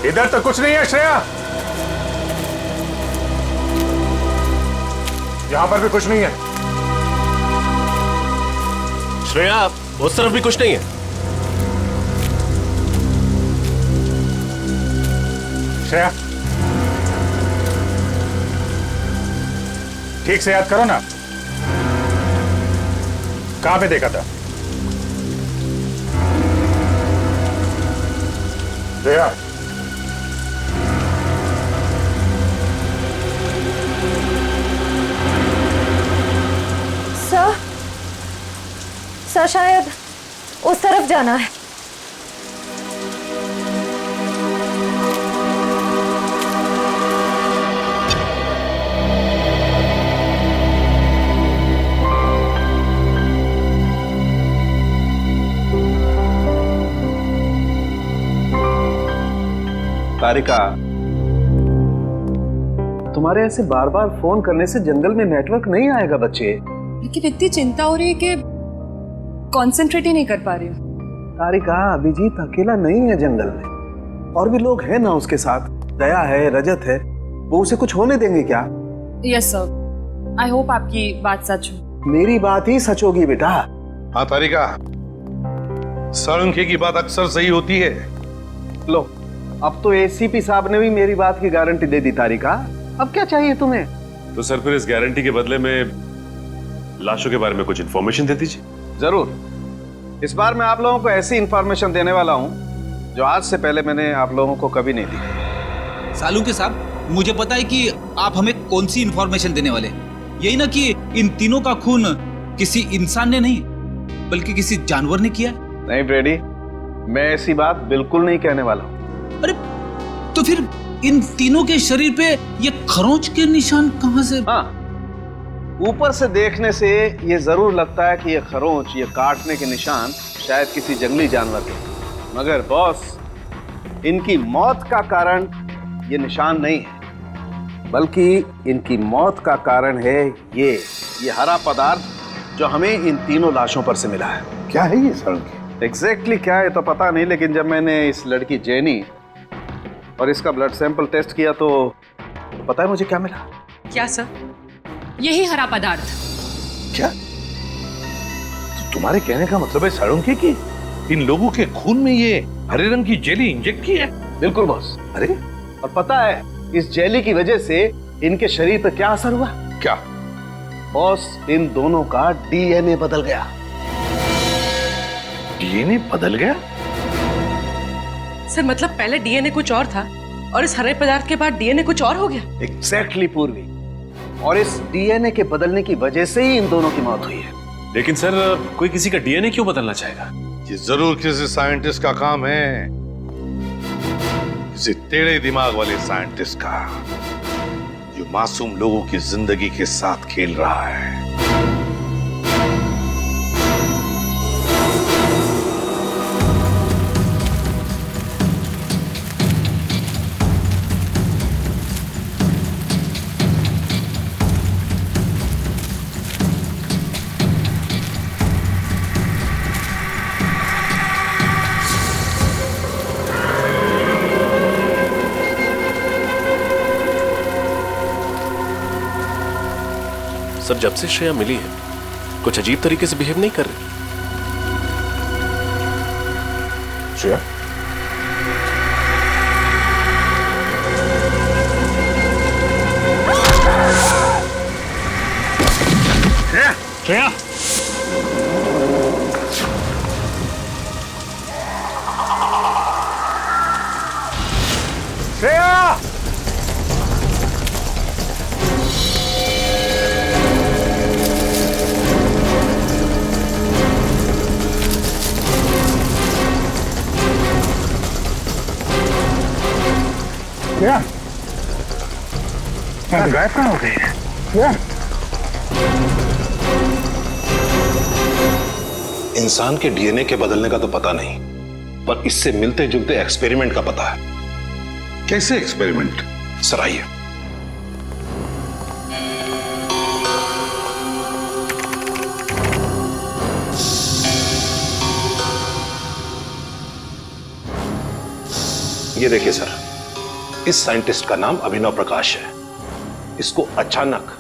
इधर तो कुछ नहीं है श्रेया, यहां पर भी कुछ नहीं है। श्रेया, उस तरफ भी कुछ नहीं है। श्रेया, ठीक से याद करो ना, कहां पे देखा था? श्रेया, सर शायद उस तरफ जाना है। तारिका, तुम्हारे ऐसे बार बार फोन करने से जंगल में नेटवर्क नहीं आएगा बच्चे। लेकिन इतनी चिंता हो रही है कि कंसंट्रेट ही नहीं कर पा रही हूँ। तारिका, अभिजीत अकेला नहीं है जंगल में, और भी लोग हैं ना उसके साथ। दया है, रजत है, वो उसे कुछ होने देंगे क्या? यस सर, आई होप आपकी बात सच हो। मेरी बात ही सच होगी बेटा। हाँ तारिका, साळुंखे की बात अक्सर सही होती है। लो, अब तो एसीपी साहब ने भी मेरी बात की गारंटी दे दी। तारिका, अब क्या चाहिए तुम्हें? तो सर फिर इस गारंटी के बदले में लाशों के बारे में कुछ इंफॉर्मेशन दे दीजिए। जरूर। इस बार मैं आप लोगों को ऐसी इंफॉर्मेशन देने वाला हूं जो आज से पहले मैंने आप लोगों को कभी नहीं दी। सालुंखे साहब, मुझे पता है कि आप हमें कौन सी इंफॉर्मेशन देने वाले। यही ना कि इन तीनों का खून किसी इंसान ने नहीं बल्कि किसी जानवर ने किया। नहीं ब्रेडी, मैं ऐसी बात बिल्कुल नहीं कहने वाला हूं। अरे तो फिर इन तीनों के शरीर पे ये खरोंच के निशान कहां से? हाँ, ऊपर से देखने से ये जरूर लगता है कि ये खरोंच, ये काटने के निशान शायद किसी जंगली जानवर के, मगर बॉस, इनकी मौत का कारण ये निशान नहीं है, बल्कि इनकी मौत का कारण है ये हरा पदार्थ जो हमें इन तीनों लाशों पर से मिला है। क्या है ये साळुंखे? एग्जैक्टली क्या है तो पता नहीं, लेकिन जब मैंने इस लड़की जेनी और इसका ब्लड सैंपल टेस्ट किया तो पता है मुझे क्या मिला? क्या सर? यही हरा पदार्थ। क्या तो तुम्हारे कहने का मतलब है साळुंखे की इन लोगों के खून में ये हरे रंग की जेली इंजेक्ट की है? बिल्कुल बॉस। अरे, और पता है इस जेली की वजह से इनके शरीर पर क्या असर हुआ? क्या बॉस, इन दोनों का डीएनए बदल गया। डीएनए बदल गया? सर मतलब पहले डीएनए कुछ और था और इस हरे पदार्थ के बाद डीएनए कुछ और हो गया। एग्जैक्टली पूर्वी, और इस डीएनए के बदलने की वजह से ही इन दोनों की मौत हुई है। लेकिन सर, कोई किसी का डीएनए क्यों बदलना चाहेगा? ये जरूर किसी साइंटिस्ट का काम है, किसी टेढ़े दिमाग वाले साइंटिस्ट का, जो मासूम लोगों की जिंदगी के साथ खेल रहा है। सर, जब से श्रेया मिली है कुछ अजीब तरीके से बिहेव नहीं कर रही। श्रेया, श्रेया, श्रेया, श्रेया, गायब कहाँ हो गई है? श्रेया, इंसान के डीएनए के बदलने का तो पता नहीं, पर इससे मिलते जुलते एक्सपेरिमेंट का पता है। कैसे एक्सपेरिमेंट? सर आइए। ये देखिए सर, इस साइंटिस्ट का नाम अभिनव प्रकाश है। इसको अचानक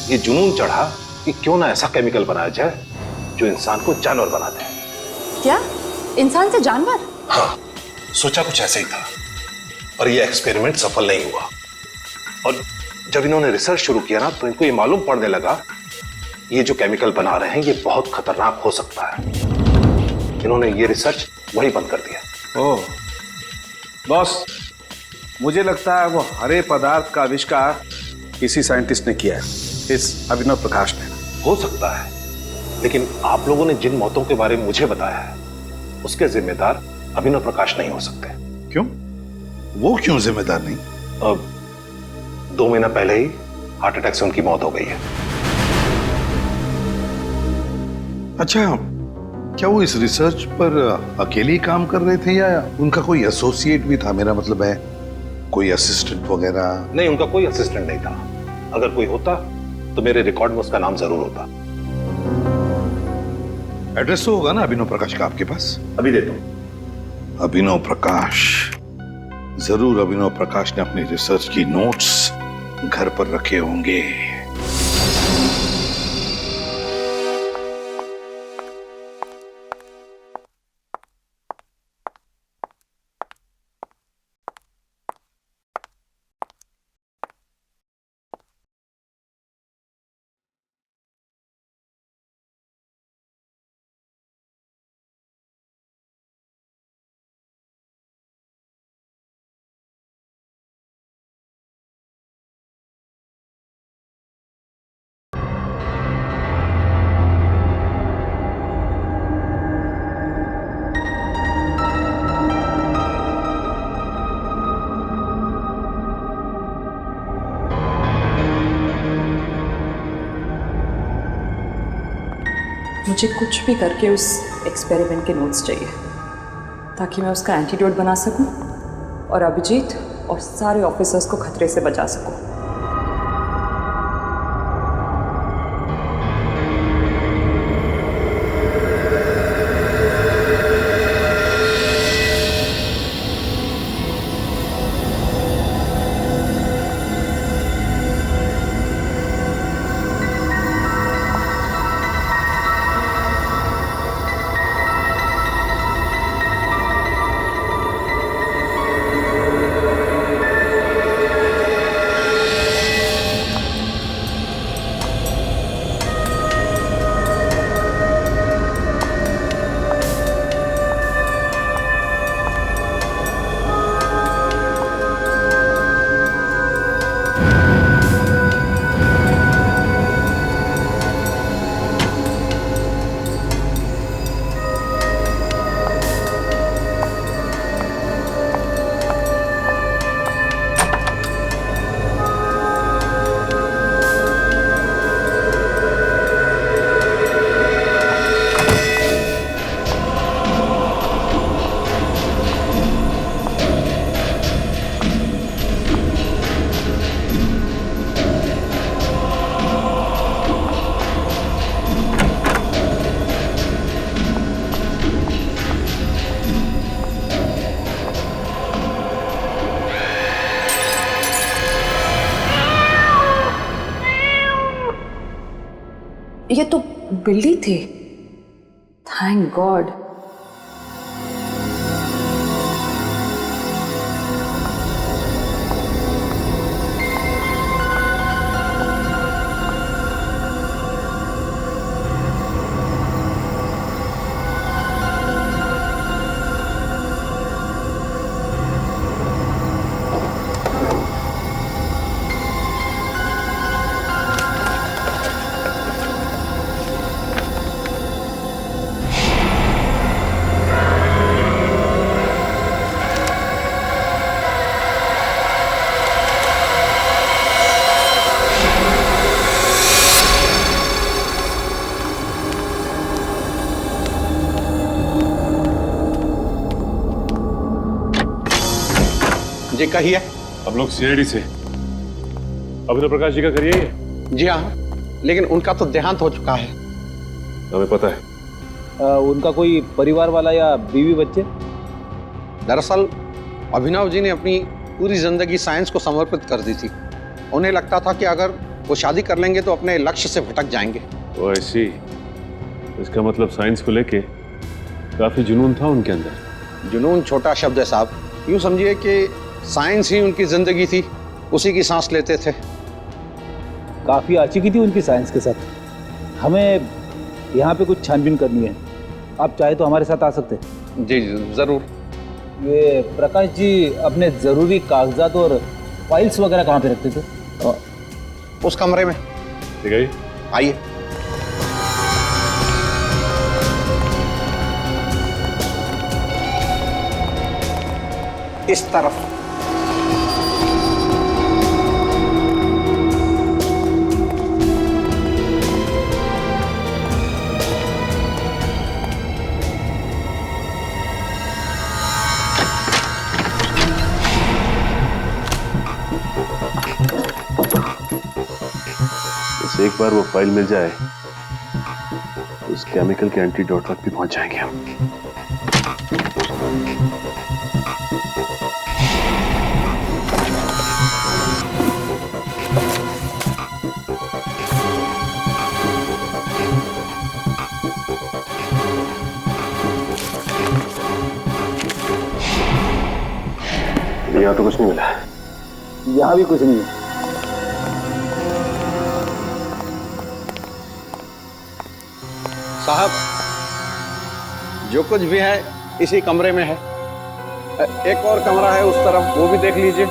ये जुनून चढ़ा कि क्यों ना ऐसा केमिकल बनाया जाए जो इंसान को जानवर बना दे। क्या? इंसान से जानवर? हाँ, सोचा कुछ ऐसे ही था, और ये एक्सपेरिमेंट सफल नहीं हुआ। और जब इन्होंने रिसर्च शुरू किया ना, तो इनको ये मालूम पड़ने लगा ये जो केमिकल बना रहे हैं ये बहुत खतरनाक हो सकता है। इन्होंने ये रिसर्च वही बंद कर दिया। ओह बॉस, मुझे लगता है वो हरे पदार्थ का आविष्कार किसी साइंटिस्ट ने किया है, इस अभिनव प्रकाश ने। हो सकता है, लेकिन आप लोगों ने जिन मौतों के बारे में मुझे बताया है उसके जिम्मेदार अभिनव प्रकाश नहीं हो सकते। क्यों? वो क्यों जिम्मेदार नहीं? अब 2 महीना पहले ही हार्ट अटैक से उनकी मौत हो गई है। अच्छा, क्या वो इस रिसर्च पर अकेले ही काम कर रहे थे या उनका कोई एसोसिएट भी था? मेरा मतलब है कोई असिस्टेंट वगैरह? नहीं, उनका कोई असिस्टेंट नहीं था। अगर कोई होता तो मेरे रिकॉर्ड में उसका नाम जरूर होता। एड्रेस तो होगा ना अभिनव प्रकाश का आपके पास? अभी देता हूं। अभिनव प्रकाश, जरूर अभिनव प्रकाश ने अपनी रिसर्च की नोट्स घर पर रखे होंगे। मुझे कुछ भी करके उस एक्सपेरिमेंट के नोट्स चाहिए ताकि मैं उसका एंटीडोट बना सकूं और अभिजीत और सारे ऑफिसर्स को खतरे से बचा सकूं। ये तो बिल्ली थी। Thank God. जी कहिए। हम लोग सीआईडी से अभिनव प्रकाश जी का करिए ये? जी हाँ, लेकिन उनका तो देहांत हो चुका है। हमें पता है। उनका कोई परिवार वाला या बीवी बच्चे? दरअसल अभिनव जी ने अपनी पूरी जिंदगी साइंस को समर्पित कर दी थी। उन्हें लगता था कि अगर वो शादी कर लेंगे तो अपने लक्ष्य से भटक जाएंगे। ओ ऐसी, इसका मतलब साइंस को लेके काफी जुनून था उनके अंदर। जुनून छोटा शब्द है साहब, यूं समझिए कि साइंस ही उनकी जिंदगी थी, उसी की सांस लेते थे। काफी आशिकी थी उनकी साइंस के साथ। हमें यहाँ पे कुछ छानबीन करनी है, आप चाहे तो हमारे साथ आ सकते हैं। जी जरूर। ये प्रकाश जी अपने जरूरी कागजात और फाइल्स वगैरह कहाँ पे रखते थे? उस कमरे में। ठीक है, आइए। इस तरफ। बस एक बार वो फाइल मिल जाए तो उस केमिकल के एंटीडोट तक भी पहुंच जाएंगे हम। यहाँ तो कुछ नहीं मिला। यहाँ भी कुछ नहीं है। साहब, जो कुछ भी है इसी कमरे में है। एक और कमरा है उस तरफ, वो भी देख लीजिए।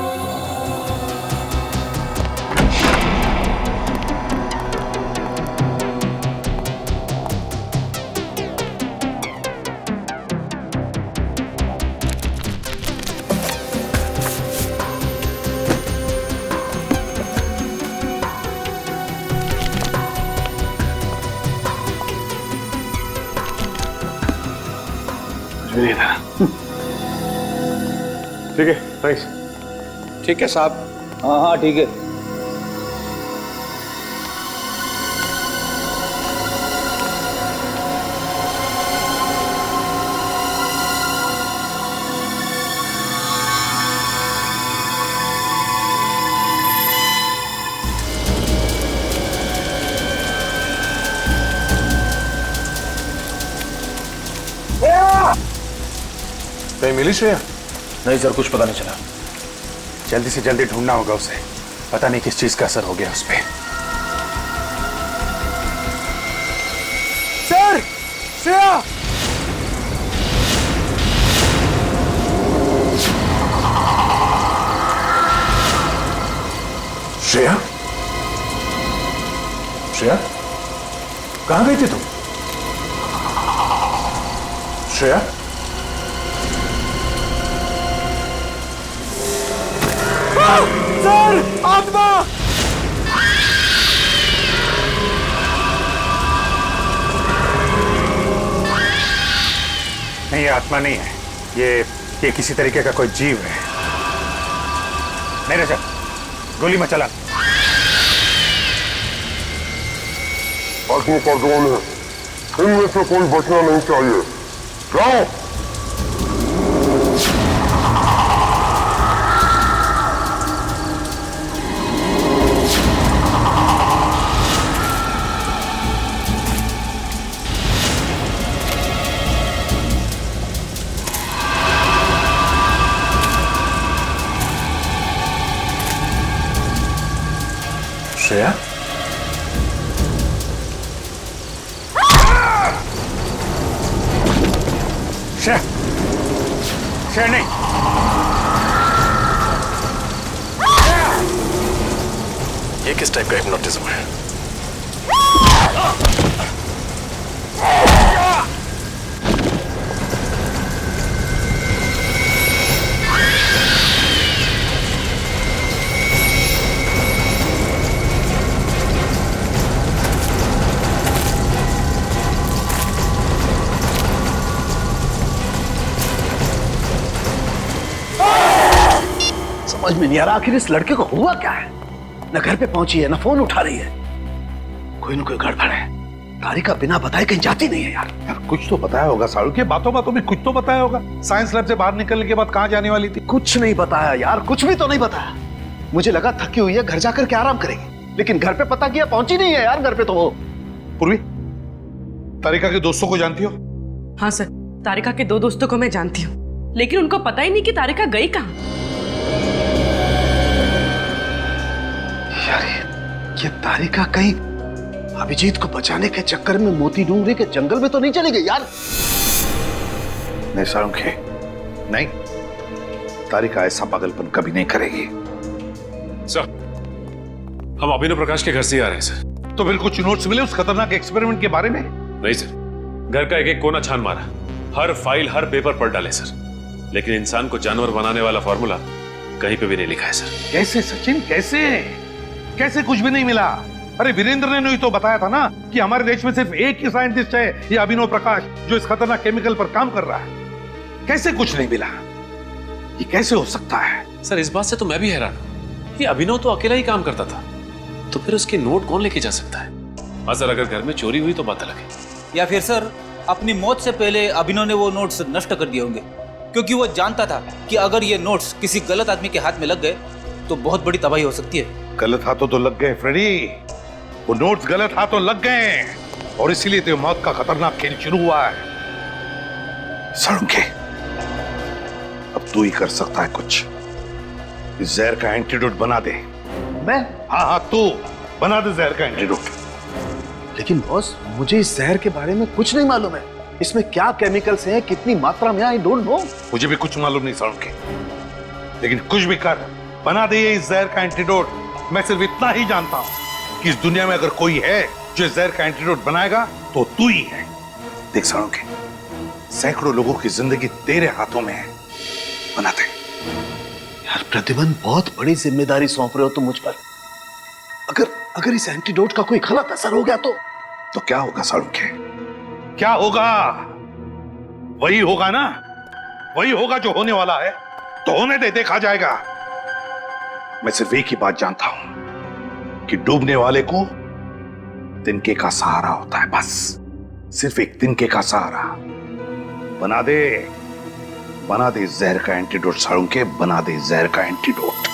नहीं था। ठीक है, थैंक्स। ठीक है साहब। हाँ हाँ ठीक है। कहीं मिली श्रेया? नहीं सर, कुछ पता नहीं चला। जल्दी से जल्दी ढूंढना होगा उसे। पता नहीं किस चीज का असर हो गया उस पे। सर, श्रेया! श्रेया? श्रेया? कहां गई थी तुम? श्रेया? सर, आत्मा! नहीं, ये आत्मा नहीं है। ये किसी तरीके का कोई जीव है। नहीं रजत, गोली मत चला। आत्मा का ड्रोन है, इनमें से कोई बचना नहीं चाहिए। जाओ। श्रेया? श्रेया! श्रेया नहीं! ये किस टाइप का हिप्नोटिज्म है? समझ में नहीं आ रहा आखिर इस लड़के को हुआ क्या है। न घर पे पहुंची है, न फोन उठा रही है। कोई न कोई गड़बड़ है। तारिका बिना बताए कहीं जाती नहीं है यार। यार कुछ तो बताया होगा साड़ू के, बातों बातों में कुछ तो बताया होगा। साइंस लैब से बाहर निकलने के बाद कहाँ जाने वाली थी? कुछ नहीं बताया यार, कुछ भी तो नहीं बताया। मुझे लगा थकी हुई है, घर जाकर के आराम करेगी, लेकिन घर पे पता किया पहुंची नहीं है यार घर पे तो वो। पूर्वी, तारिका के दोस्तों को जानती हो? हाँ सर, तारिका के 2 दोस्तों को मैं जानती हूँ, लेकिन उनको पता ही नहीं कि तारिका गई कहाँ। यार ये तारिका कहीं अभिजीत को बचाने के चक्कर में मोती डूंगरी के जंगल में तो नहीं चली गई यार? नहीं साळुंखे, नहीं, तारिका ऐसा पागलपन कभी नहीं करेगी। सर, हम अभिनव प्रकाश के घर से ही आ रहे हैं सर। तो फिर कुछ नोट्स मिले उस खतरनाक एक्सपेरिमेंट के बारे में? नहीं सर, घर का एक एक कोना छान मारा, हर फाइल हर पेपर पढ़ डाले सर, लेकिन इंसान को जानवर बनाने वाला फॉर्मूला कहीं पे भी नहीं लिखा है सर। कैसे सचिन, कैसे कैसे कुछ भी नहीं मिला? अरे वीरेंद्र ने ही तो बताया था ना कि हमारे देश में सिर्फ एक ही साइंटिस्ट है, ये अभिनव प्रकाश, जो इस खतरनाक केमिकल पर काम कर रहा है। कैसे कुछ नहीं मिला? ये कैसे हो सकता है? सर इस बात से तो मैं भी हैरान हूं कि अभिनव तो अकेला ही काम करता था, तो फिर उसके नोट कौन लेके जा सकता है? हाँ सर, अगर घर में चोरी हुई तो बात अलग है। या फिर सर अपनी मौत से पहले अभिनव ने वो नोट्स नष्ट कर दिए होंगे, क्योंकि वो जानता था कि अगर ये नोट्स किसी गलत आदमी के हाथ में लग गए तो बहुत बड़ी तबाही हो सकती है। गलत हाथों तो लग गए फ्रेडी, वो नोट्स गलत हाथों लग गए, और इसीलिए तो मौत का खतरनाक खेल शुरू हुआ है। साळुंखे, अब तू ही कर सकता है कुछ। इस जहर का एंटीडोट बना दे। मैं? हाँ हाँ, तू बना दे जहर का एंटीडोट। लेकिन बॉस, मुझे इस जहर के बारे में कुछ नहीं मालूम है। इसमें क्या केमिकल्स हैं, कितनी मात्रा में, आई डोंट नो। मुझे भी कुछ मालूम नहीं साळुंखे, लेकिन कुछ भी कर, बना दे इस जहर का एंटीडोट। मैं सिर्फ इतना ही जानता हूं कि इस दुनिया में अगर कोई है जो इस जहर का एंटीडोट बनाएगा तो तू ही है। देख साळुंखे, सैकड़ों लोगों की जिंदगी तेरे हाथों में है, बना दे। यार प्रतिबंध, बहुत बड़ी जिम्मेदारी सौंप रहे हो तुम मुझ पर। अगर इस एंटीडोट का कोई गलत असर हो गया तो क्या होगा साळुंखे? क्या होगा? वही होगा ना, वही होगा जो होने वाला है। तो होने दे, देखा जाएगा। मैं सिर्फ एक ही बात जानता हूं कि डूबने वाले को तिनके का सहारा होता है, बस सिर्फ एक तिनके का सहारा। बना दे जहर का एंटीडोट साळुंखे, बना दे जहर का एंटीडोट।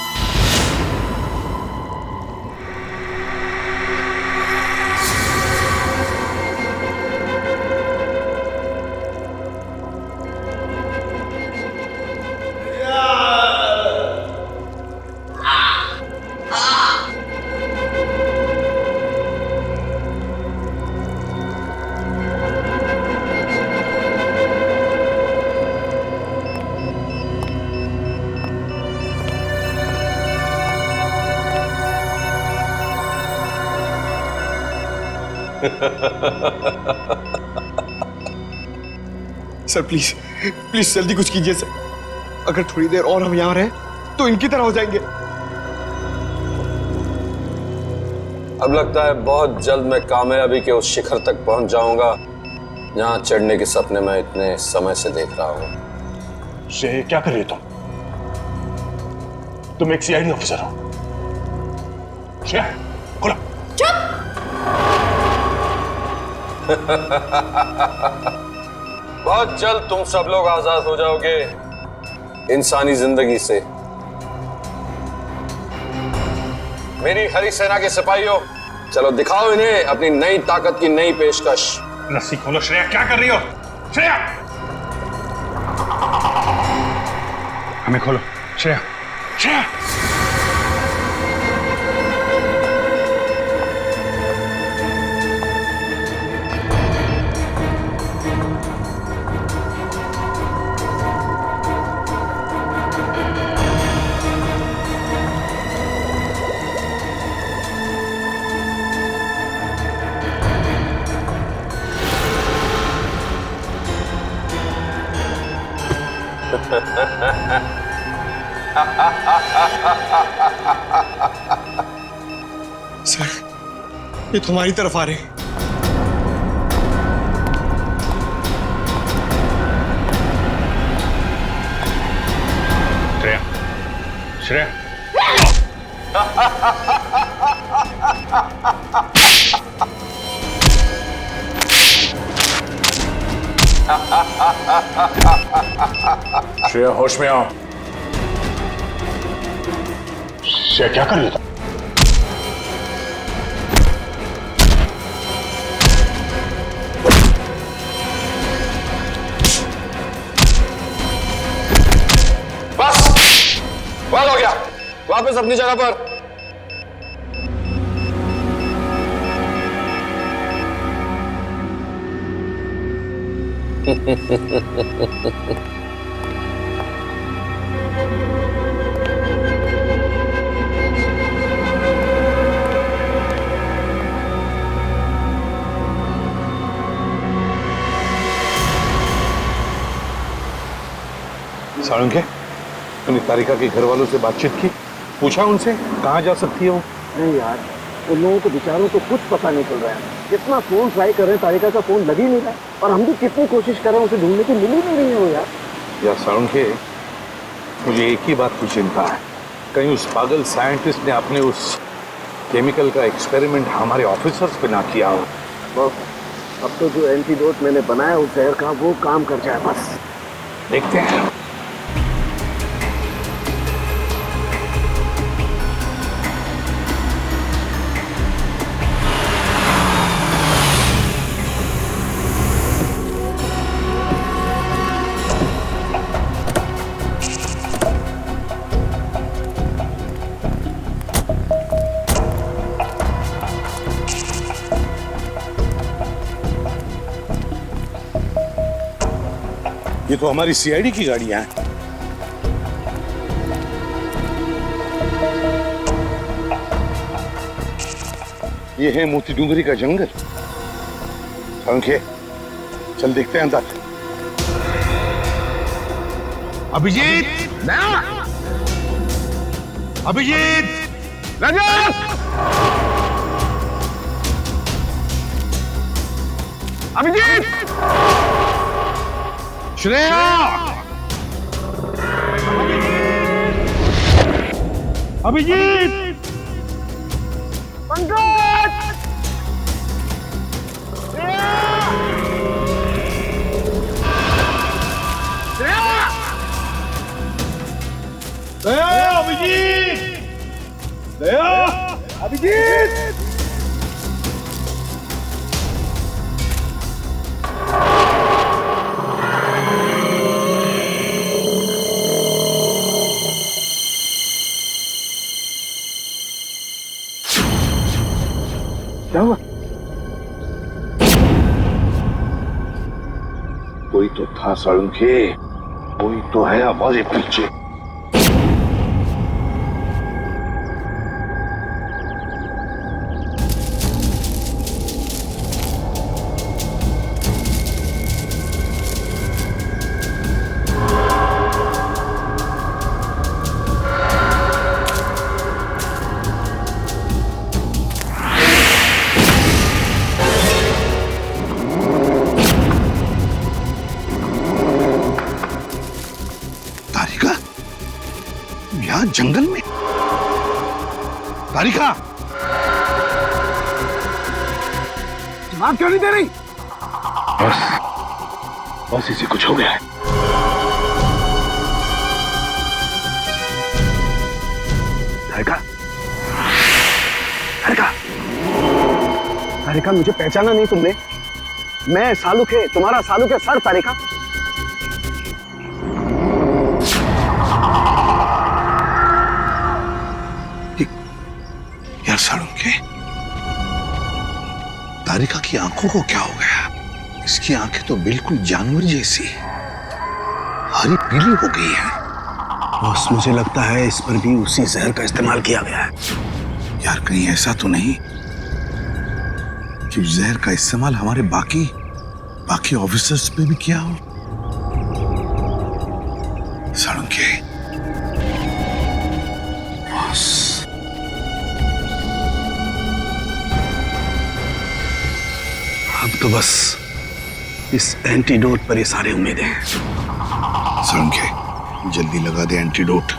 सर प्लीज प्लीज जल्दी कुछ कीजिए सर। अगर थोड़ी देर और हम यहां रहे तो इनकी तरह हो जाएंगे। अब लगता है बहुत जल्द मैं कामयाबी के उस शिखर तक पहुंच जाऊंगा जहां चढ़ने के सपने मैं इतने समय से देख रहा हूं। श्रेय, क्या कर रही हो तुम एक सीआईडी ऑफिसर हो। श्रेय, खोलो। बहुत जल्द तुम सब लोग आजाद हो जाओगे इंसानी जिंदगी से। मेरी हरी सेना के सिपाहियों, चलो दिखाओ इन्हें अपनी नई ताकत की नई पेशकश। रस्सी खोलो। श्रेया, क्या कर रही हो? श्रेया, हमें खोलो। श्रेया, श्रेया। सर, ये तुम्हारी तरफ आ रहे हैं। श्रेया, श्रेया। श्रेया होश में आओ। श्रेया क्या कर रही था? बस हो गया, वापस अपनी जगह पर। साळुंखे, तूने तारिका के घर वालों से बातचीत की? पूछा उनसे कहाँ जा सकती है वो? नहीं यार, उन लोगों को बेचारों को कुछ पता नहीं चल रहा है। कितना फोन ट्राई कर रहे हैं, तारिका का फोन लग ही नहीं रहा है। और हम भी कितनी कोशिश कर रहे हैं उसे ढूंढने की, मिल ही नहीं रही है वो यार। यार साळुंखे, मुझे एक ही बात की चिंता है, कहीं उस पागल साइंटिस्ट ने अपने उस केमिकल का एक्सपेरिमेंट हमारे ऑफिसर्स पे ना किया हो। बस अब तो जो एंटीडोट मैंने बनाया उस जहर का, वो काम कर जाए बस। देखते हैं। ये तो हमारी सीआईडी की गाड़ियां हैं। ये है मोती डूंगरी का जंगल। साळुंखे, चल देखते हैं अंदर। अभिजीत, अभिजीत, रजत, अभिजीत, श्रेया, अभिजीत, पंकज, श्रेया, अभिजीत, अभिजीत। क्या हुआ? कोई तो था साळुंखे, कोई तो है हमारे पीछे। जंगल में तारिका जवाब क्यों नहीं दे रही? बस इसे कुछ हो गया है। तारिका, तारिका, तारिका, मुझे पहचाना नहीं तुमने? मैं सालुक है, तुम्हारा सालुक है सर। तारिका, साळुंखे, तारिका की आंखों को क्या हो गया? इसकी आंखें तो बिल्कुल जानवर जैसी हरी पीली हो गई है। बस मुझे लगता है इस पर भी उसी जहर का इस्तेमाल किया गया है। यार कहीं ऐसा तो नहीं कि जहर का इस्तेमाल हमारे बाकी ऑफिसर्स पे भी किया हो? साळुंखे, अब तो बस इस एंटीडोट पर ही सारी उम्मीदें हैं। साळुंखे, जल्दी लगा दे एंटीडोट।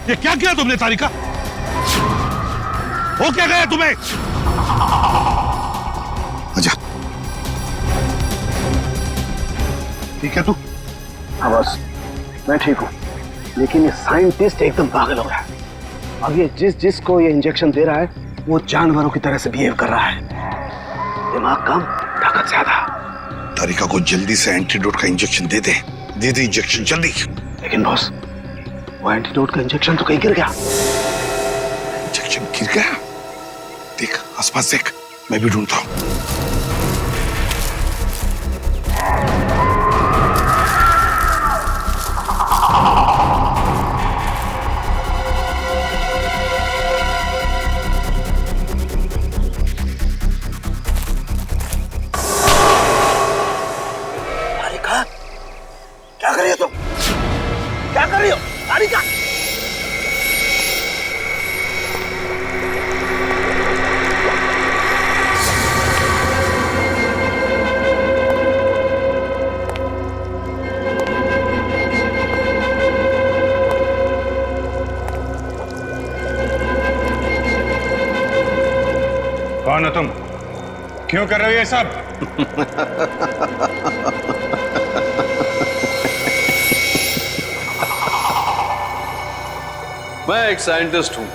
ये क्या किया तुमने तारिका? हो क्या गया तुम्हें? आजा। ठीक है तू? हाँ बॉस, मैं ठीक हूँ, लेकिन ये साइंटिस्ट एकदम पागल हो रहा है। अब ये जिसको ये इंजेक्शन दे रहा है वो जानवरों की तरह से बिहेव कर रहा है। दिमाग कम, ताकत ज्यादा। तारिका को जल्दी से एंटीडोट का इंजेक्शन दे दे इंजेक्शन जल्दी। लेकिन बॉस, वो एंटीडोट का इंजेक्शन तो कहीं गिर गया। इंजेक्शन गिर गया? देख आसपास देख, मैं भी ढूंढता हूं। क्या कर रही हो तुम? क्या कर रही हो तारिका? कौन हो तुम? क्यों कर रहे हो ये सब? मैं एक साइंटिस्ट हूं।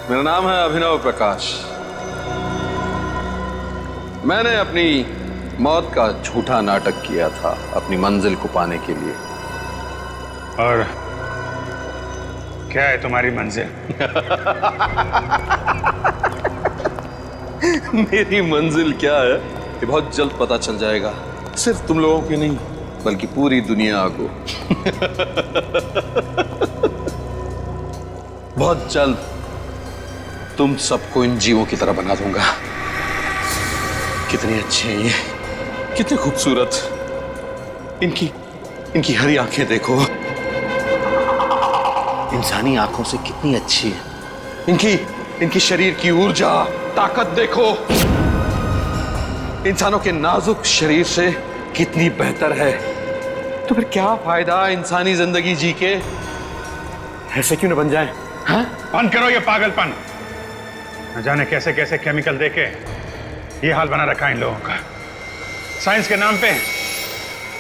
मेरा नाम है अभिनव प्रकाश। मैंने अपनी मौत का झूठा नाटक किया था अपनी मंजिल को पाने के लिए। और क्या है तुम्हारी मंजिल? मेरी मंजिल क्या है ये बहुत जल्द पता चल जाएगा। सिर्फ तुम लोगों की नहीं, बल्कि पूरी दुनिया को। बहुत जल्द तुम सबको इन जीवों की तरह बना दूंगा। कितनी अच्छी है ये, कितनी खूबसूरत। इनकी हरी आंखें देखो, इंसानी आंखों से कितनी अच्छी है। इनकी शरीर की ऊर्जा, ताकत देखो, इंसानों के नाजुक शरीर से कितनी बेहतर है। तो फिर क्या फायदा इंसानी जिंदगी जी के? ऐसे क्यों न बन जाए? हाँ? बंद करो ये पागलपन। न जाने कैसे कैसे केमिकल देके ये हाल बना रखा है इन लोगों का। साइंस के नाम पे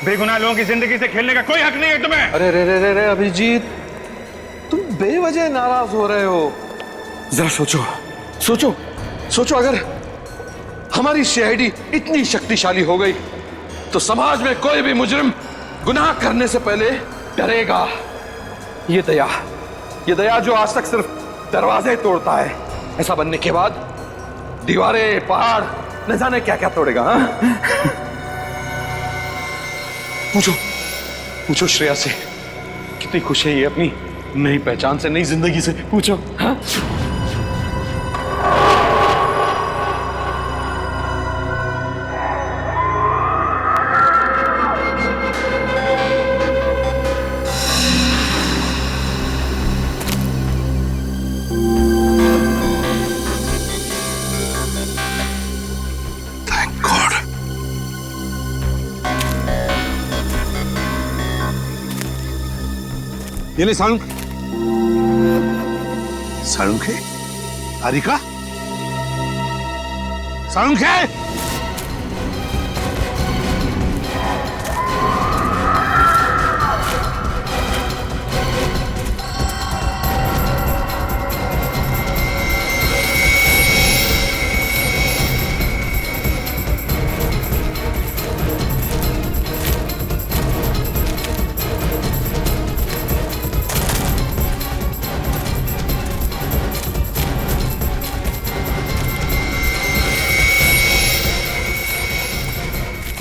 बेगुनाह लोगों की जिंदगी से खेलने का कोई हक नहीं है तुम्हें। अरे रे रे रे रे अभिजीत, तुम बेवजह नाराज हो रहे हो। जरा सोचो अगर हमारी सीआईडी इतनी शक्तिशाली हो गई तो समाज में कोई भी मुजरिम गुनाह करने से पहले डरेगा। ये दया जो आज तक सिर्फ दरवाजे तोड़ता है, ऐसा बनने के बाद दीवारें, पहाड़, न जाने क्या क्या तोड़ेगा। हाँ? पूछो श्रेया से कितनी खुश है ये अपनी नई पहचान से, नई जिंदगी से। पूछो। हाँ? ये ले सालुंख है। तारिका सालुंख है।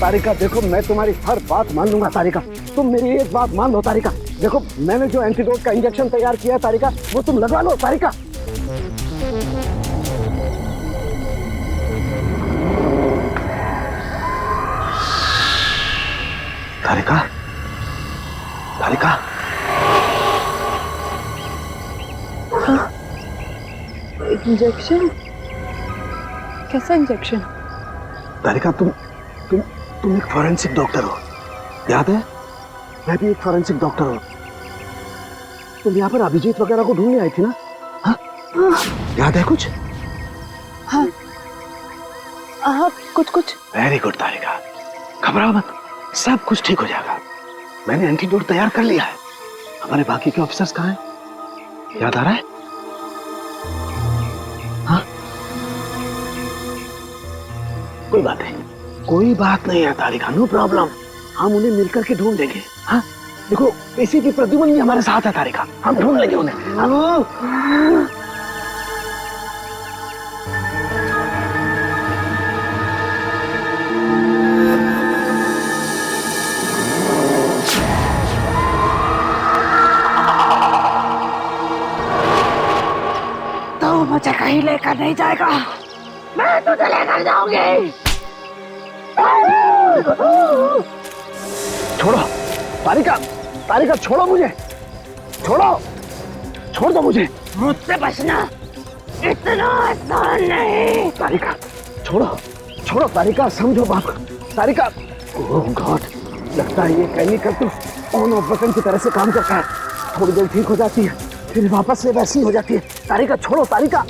तारिका देखो, मैं तुम्हारी हर बात मान लूंगा तारिका, तुम मेरी एक बात मान लो तारिका। देखो मैंने जो एंटीडोट का इंजेक्शन तैयार किया है तारिका, वो तुम लगवा लो तारिका। तारिका हाँ, इंजेक्शन? कैसा इंजेक्शन? तारिका तुम एक फॉरेंसिक डॉक्टर हो, याद है? मैं भी एक फॉरेंसिक डॉक्टर हूँ। तुम यहाँ पर अभिजीत वगैरह को ढूंढने आई थी ना? हाँ? याद है कुछ? हाँ हाँ, कुछ। वेरी गुड तारिका, घबराओ मत, सब कुछ ठीक हो जाएगा। मैंने एंटीडोट तैयार कर लिया है। हमारे बाकी के ऑफिसर्स कहाँ हैं? याद आ रहा है? हाँ? कोई बात नहीं है तारिका, नो प्रॉब्लम। हम उन्हें मिलकर के ढूंढ लेंगे। हाँ देखो, इसी की प्रद्युमन भी हमारे साथ है तारिका, हम ढूंढ लेंगे उन्हें। तो मुझे कहीं लेकर नहीं जाएगा, मैं तुझे लेकर जाऊंगी। छोड़ो तारिका, छोड़ो मुझे, छोड़ दो मुझे। मुझसे बचना इतना आसान नहीं। तारिका छोड़ो तारिका, समझो बात। तारिका, ओह गॉड, लगता है ये केमिकल तो ऑन ऑफ बटन की तरह से काम करता है। थोड़ी देर ठीक हो जाती है, फिर वापस से वैसी हो जाती है। तारिका छोड़ो तारिका।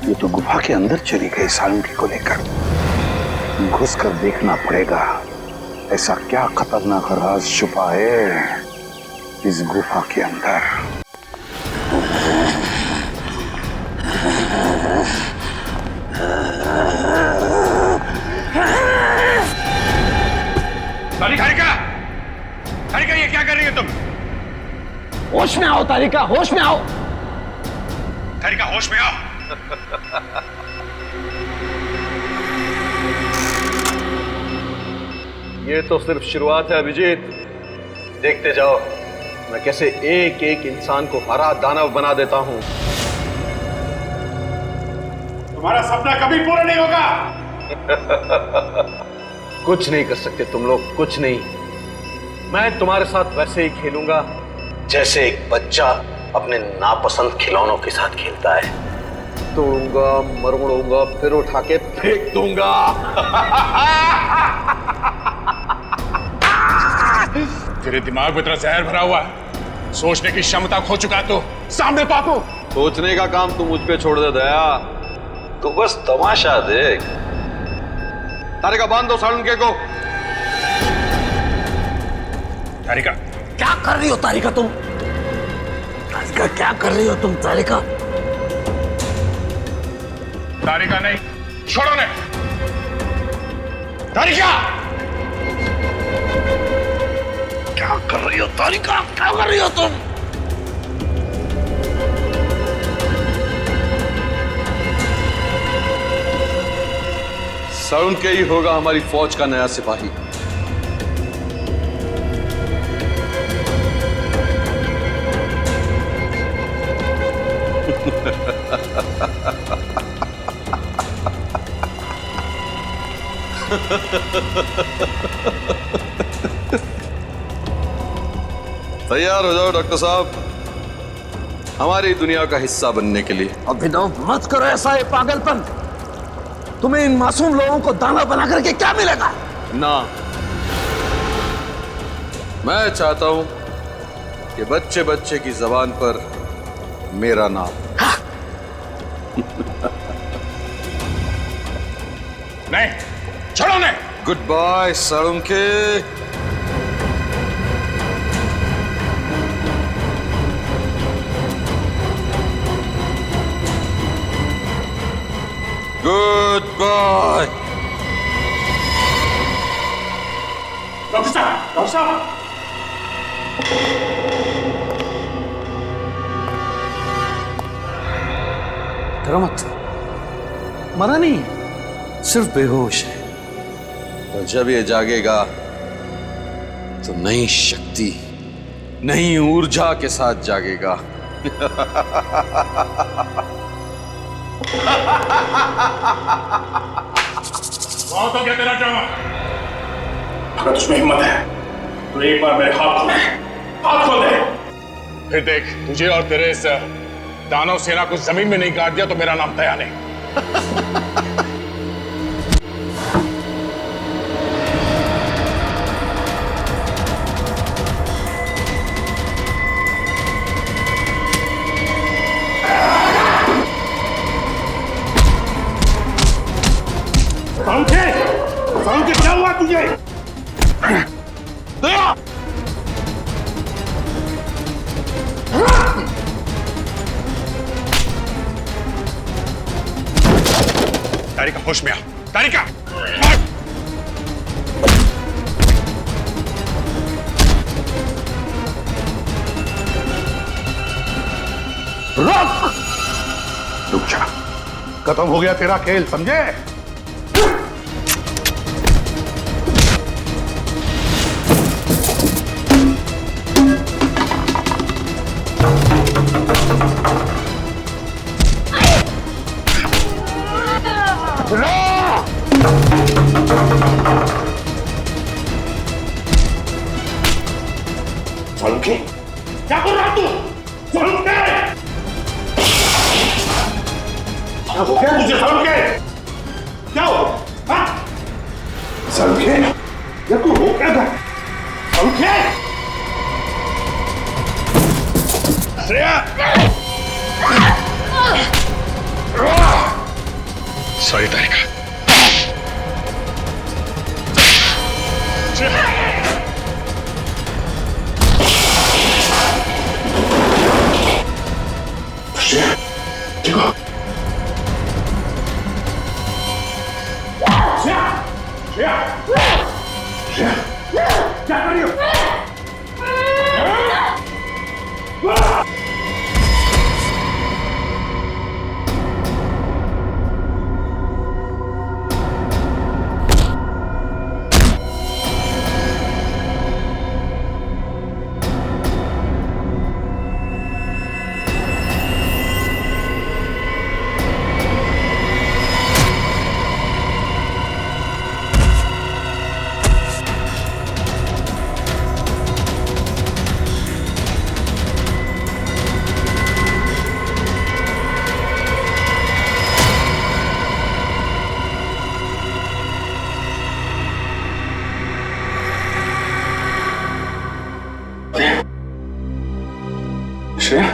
ये तो गुफा के अंदर चली गई सालुंकी को लेकर। घुसकर देखना पड़ेगा, ऐसा क्या खतरनाक राज छुपा है इस गुफा के अंदर। तारिका, ये क्या कर रही हो तुम? होश में आओ तारिका, होश में आओ। तारिका, होश में आओ। ये तो सिर्फ शुरुआत है अभिजीत, देखते जाओ मैं कैसे एक एक इंसान को हरा दानव बना देता हूं। तुम्हारा सपना कभी पूरा नहीं होगा। कुछ नहीं कर सकते तुम लोग, कुछ नहीं। मैं तुम्हारे साथ वैसे ही खेलूंगा जैसे एक बच्चा अपने नापसंद खिलौनों के साथ खेलता है। तोड़ूंगा, मरोड़ूंगा, फिर उठा के फेंक दूंगा। तेरे दिमाग में इतना जहर भरा हुआ है, सोचने की क्षमता खो चुका है। तो सामने पापू, सोचने का काम तू मुझ पे छोड़ दे दया, तू बस तमाशा देख। तारिका बांध दो सालुंके को। तारिका, क्या कर रही हो तारिका तुम? तारिका क्या कर रही हो तुम? तारिका नहीं, छोड़ो ने। तारिका, क्या कर रही हो तारिका, क्या कर रही हो तुम? सालुंके ही होगा हमारी फौज का नया सिपाही। तैयार हो जाओ डॉक्टर साहब, हमारी दुनिया का हिस्सा बनने के लिए। अभिनव मत करो ऐसा, ये पागलपन। तुम्हें इन मासूम लोगों को दाना बना करके क्या मिलेगा? ना, मैं चाहता हूं कि बच्चे बच्चे की जबान पर मेरा नाम। नहीं, छोड़ो ने। Good bye Salunke. Good bye. Doctor साहब, डॉक्टर साहब। डरो मत, मरा नहीं, सिर्फ बेहोश है। और जब ये जागेगा तो नई शक्ति, नई ऊर्जा के साथ जागेगा। बहुत हो गया तेरा ड्रामा। अगर तुझमें हिम्मत है तो एक बार मेरे हाथ खोल दे, हाथ खोल दे। फिर देख, तुझे और तेरे इस दानव सेना को जमीन में नहीं काट दिया तो मेरा नाम दया नहीं। साउंड क्या हुआ तुझे? दया! तारिका होश में आ, तारिका! रुक जा, खत्म हो गया तेरा खेल, समझे? सलूके, क्या कर रहा तू? सलूके! क्या हो गया तुझे सलूके? क्या हो? हाँ? सलूके? ये तू हो क्या था? सलूके? श्रेया! सॉरी तारिका। देखो, क्या कर रही हो? श्रेया,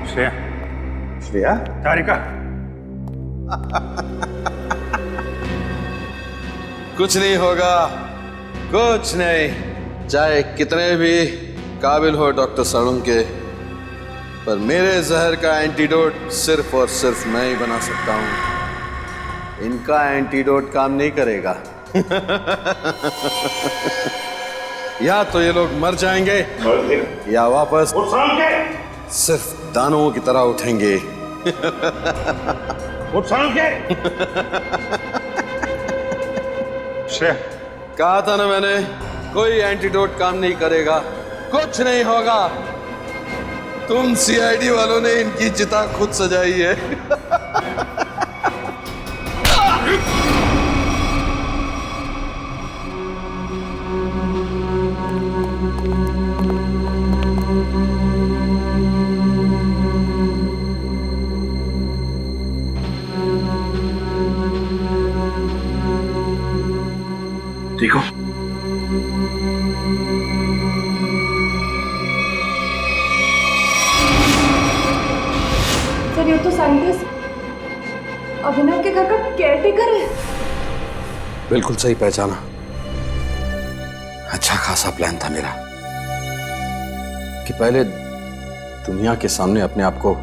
श्रेया, श्रेया, तारिका, कुछ नहीं होगा, कुछ नहीं। चाहे कितने भी काबिल हो डॉक्टर साळुंके, पर मेरे जहर का एंटीडोट सिर्फ और सिर्फ मैं ही बना सकता हूं। इनका एंटीडोट काम नहीं करेगा। या तो ये लोग मर जाएंगे या वापस सिर्फ दानवों की तरह उठेंगे। कहा था ना मैंने, कोई एंटीडोट काम नहीं करेगा, कुछ नहीं होगा। तुम सीआईडी वालों ने इनकी चिता खुद सजाई है। ठीक हो? सर ये तो साइंटिस्ट अभिनव के घर का केयरटेकर है। बिल्कुल सही पहचाना। अच्छा खासा प्लान था मेरा कि पहले दुनिया के सामने अपने आप को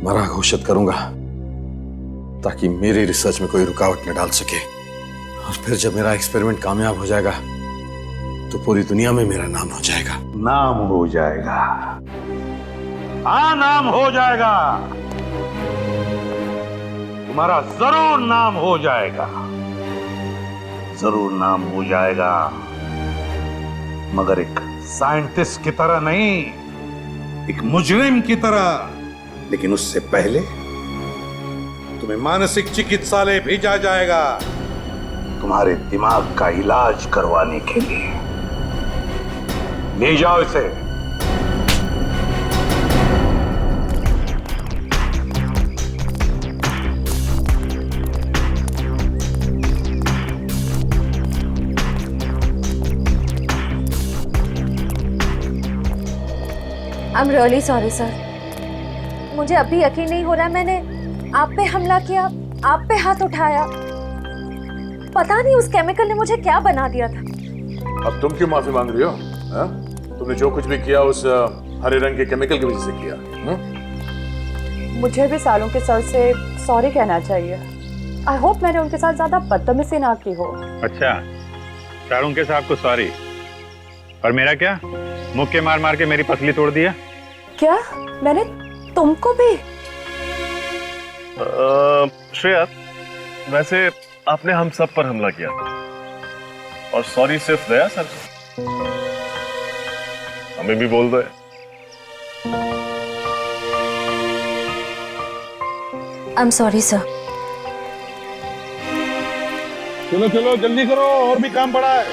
मरा घोषित करूंगा ताकि मेरी रिसर्च में कोई रुकावट न डाल सके, और फिर जब मेरा एक्सपेरिमेंट कामयाब हो जाएगा तो पूरी दुनिया में मेरा नाम हो जाएगा। नाम हो जाएगा। हाँ, नाम हो जाएगा। तुम्हारा जरूर नाम हो जाएगा, जरूर नाम हो जाएगा, मगर एक साइंटिस्ट की तरह नहीं, एक मुजरिम की तरह। लेकिन उससे पहले तुम्हें मानसिक चिकित्सालय भेजा जाएगा तुम्हारे दिमाग का इलाज करवाने के लिए। ले जाओ इसे। I'm really sorry sir। मुझे अभी यकीन नहीं हो रहा मैंने आप पे हमला किया, आप पे हाथ उठाया। पता नहीं उस केमिकल ने मुझे क्या बना दिया था। अब तुम क्यों माफी मांग रही हो? हा? तुमने जो कुछ भी किया उस हरे रंग के केमिकल की वजह से किया। मुझे भी सालों के सर से सॉरी कहना चाहिए। आई होप मैंने उनके साथ ज्यादा बदतमीजी ना की हो। अच्छा, शाहरुख के साहब को सॉरी, और मेरा क्या? मुक्के मार मार के मेरी पसली तोड़ दिया। क्या मैंने तुमको भी? श्रेया, वैसे आपने हम सब पर हमला किया और सॉरी सिर्फ दया सर हमें भी बोल दो। I'm sorry sir। चलो चलो जल्दी करो, और भी काम पड़ा है।